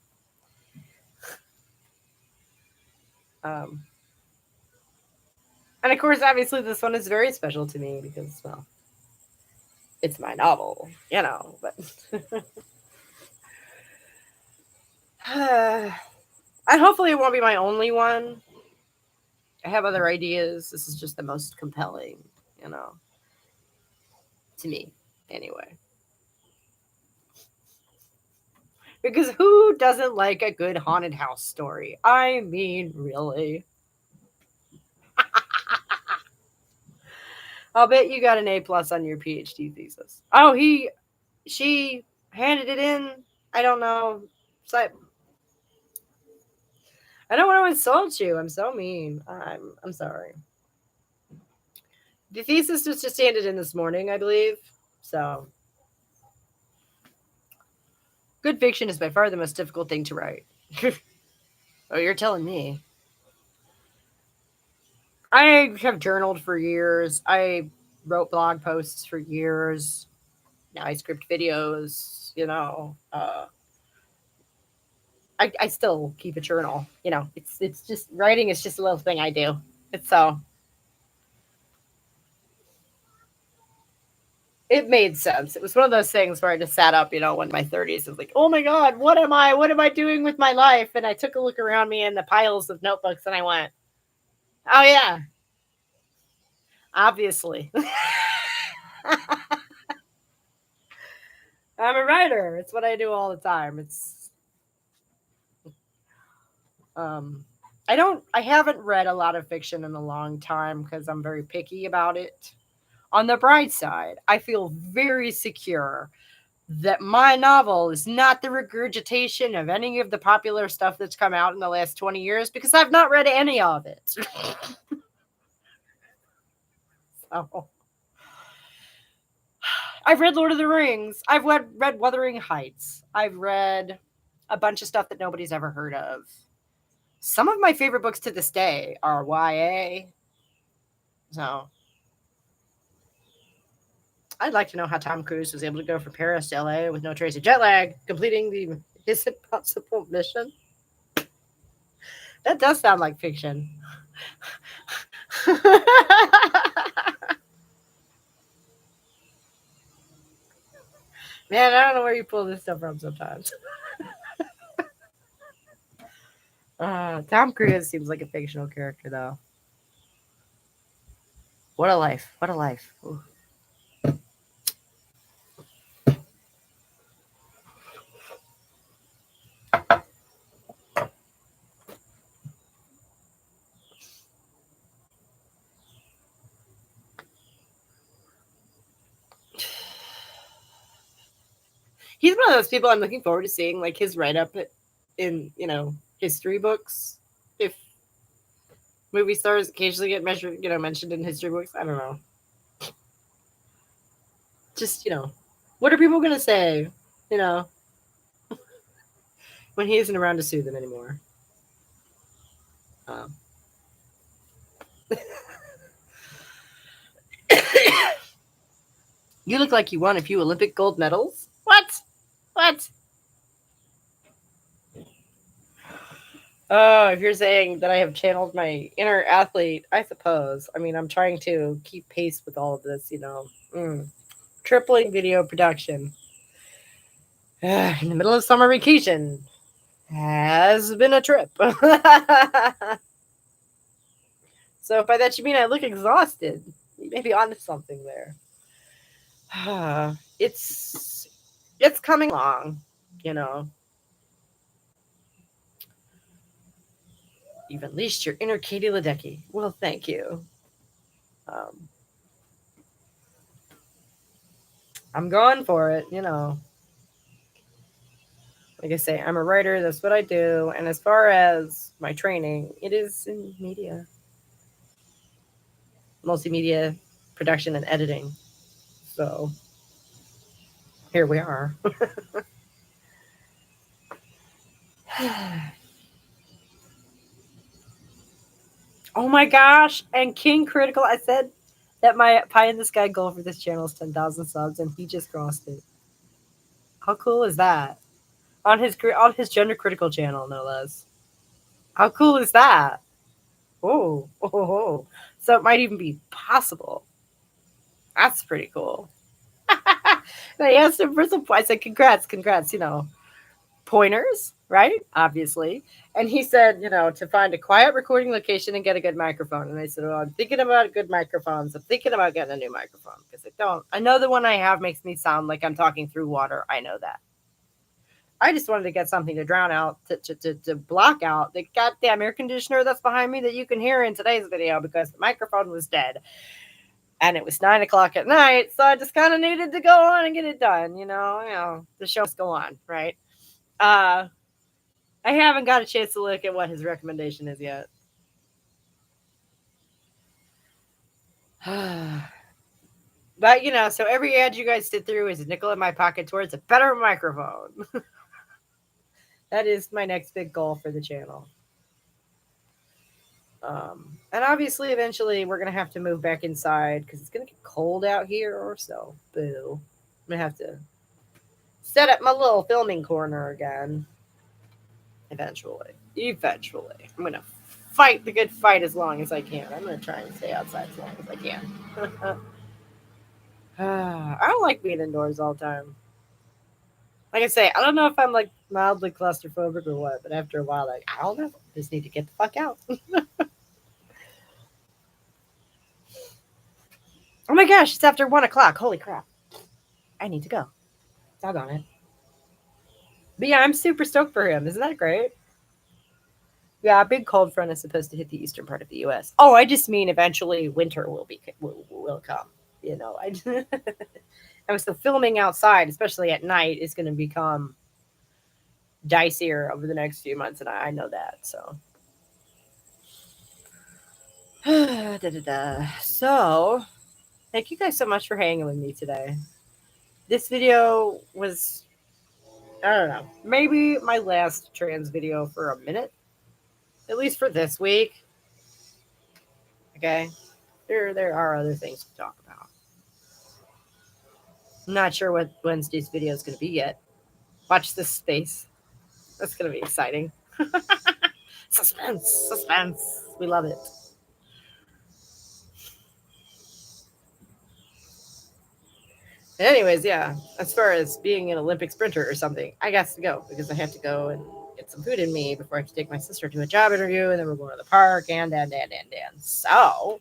Speaker 1: Um, and of course, obviously, this one is very special to me because, well, it's my novel, you know. But and hopefully, it won't be my only one. I have other ideas. This is just the most compelling, you know, to me, anyway. Because who doesn't like a good haunted house story? I mean, really. I'll bet you got an A plus on your PhD thesis. Oh, she handed it in. I don't know. So I don't want to insult you. I'm so mean. I'm sorry. The thesis was just handed in this morning, I believe. So good fiction is by far the most difficult thing to write. Oh, you're telling me. I have journaled for years. I wrote blog posts for years. Now I script videos. You know, I still keep a journal. You know, it's just writing is just a little thing I do. It's so it made sense. It was one of those things where I just sat up, you know, in my 30s and was like, oh my God, what am I? What am I doing with my life? And I took a look around me in the piles of notebooks and I went, oh yeah, obviously. I'm a writer. It's what I do all the time. Um, I haven't read a lot of fiction in a long time because I'm very picky about it. On the bright side, I feel very secure that my novel is not the regurgitation of any of the popular stuff that's come out in the last 20 years because I've not read any of it. So, I've read Lord of the Rings. I've read Wuthering Heights. I've read a bunch of stuff that nobody's ever heard of. Some of my favorite books to this day are YA. So, I'd like to know how Tom Cruise was able to go from Paris to LA with no trace of jet lag, completing his impossible mission. That does sound like fiction. Man, I don't know where you pull this stuff from sometimes. Tom Cruise seems like a fictional character, though. What a life. What a life. Ooh. He's one of those people I'm looking forward to seeing, like his write up in, you know, history books. If movie stars occasionally get measured, you know, mentioned in history books, I don't know. Just, you know, What are people going to say, you know, when he isn't around to sue them anymore? Um, you look like you won a few Olympic gold medals. What? What? Oh, if you're saying that I have channeled my inner athlete, I suppose. I mean, I'm trying to keep pace with all of this, you know. Tripling video production in the middle of summer vacation has been a trip. So if by that you mean I look exhausted, you may be onto something there. it's it's coming along, you know. You've unleashed your inner Katie Ledecky. Well, thank you. Um, I'm going for it, you know. Like I say, I'm a writer. That's what I do. And as far as my training, it is in media, multimedia production and editing. So here we are. Oh my gosh. And King Critical, I said that my pie in the sky goal for this channel is 10,000 subs, and he just crossed it. How cool is that? On his gender critical channel, no less. How cool is that? Oh. So it might even be possible. That's pretty cool. And I asked him for some. I said, congrats, you know, pointers, right? Obviously. And he said, you know, to find a quiet recording location and get a good microphone. And I said, well, I'm thinking about good microphones. I'm thinking about getting a new microphone because I don't. I know the one I have makes me sound like I'm talking through water. I know that. I just wanted to get something to drown out, to block out the goddamn air conditioner that's behind me that you can hear in today's video because the microphone was dead. And it was 9 o'clock at night, so I just kind of needed to go on and get it done. The show must go on, right? I haven't got a chance to look at what his recommendation is yet. But so every ad you guys sit through is a nickel in my pocket towards a better microphone. That is my next big goal for the channel. And obviously, eventually, we're gonna have to move back inside because it's gonna get cold out here, or so. Boo! I'm gonna have to set up my little filming corner again. Eventually, I'm gonna fight the good fight as long as I can. I'm gonna try and stay outside as long as I can. I don't like being indoors all the time. Like I say, I don't know if I'm like mildly claustrophobic or what, but after a while, like I don't know, I just need to get the fuck out. Oh my gosh, it's after 1 o'clock. Holy crap! I need to go. Doggone it. But yeah, I'm super stoked for him. Isn't that great? Yeah, a big cold front is supposed to hit the eastern part of the U.S. Oh, I just mean eventually winter will come. I was still filming outside, especially at night, is going to become dicier over the next few months, and I know that. So, so thank you guys so much for hanging with me today. This video was, I don't know, maybe my last trans video for a minute, at least for this week. Okay, there are other things to talk about. I'm not sure what Wednesday's video is going to be yet. Watch this space. That's going to be exciting. Suspense. We love it. Anyways, yeah, as far as being an Olympic sprinter or something, I got to go because I have to go and get some food in me before I have to take my sister to a job interview, and then we're going to the park, and. So,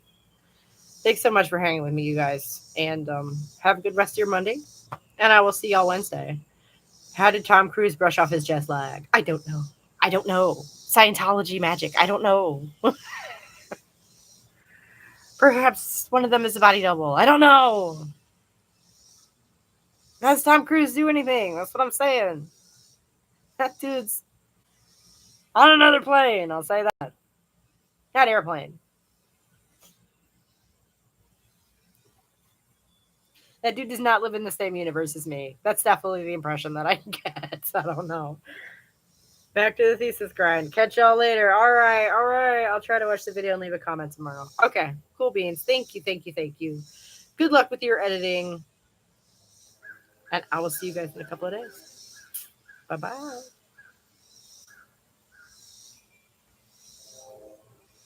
Speaker 1: thanks so much for hanging with me, you guys, and have a good rest of your Monday, and I will see y'all Wednesday. How did Tom Cruise brush off his jet lag? I don't know. Scientology magic. I don't know. Perhaps one of them is a body double. I don't know. Has Tom Cruise do anything? That's what I'm saying. That dude's on another plane. I'll say that. Not airplane. That dude does not live in the same universe as me. That's definitely the impression that I get. I don't know. Back to the thesis grind. Catch y'all later. All right, all right. I'll try to watch the video and leave a comment tomorrow. Okay, cool beans. Thank you, thank you, thank you. Good luck with your editing. And I will see you guys in a couple of days. Bye bye.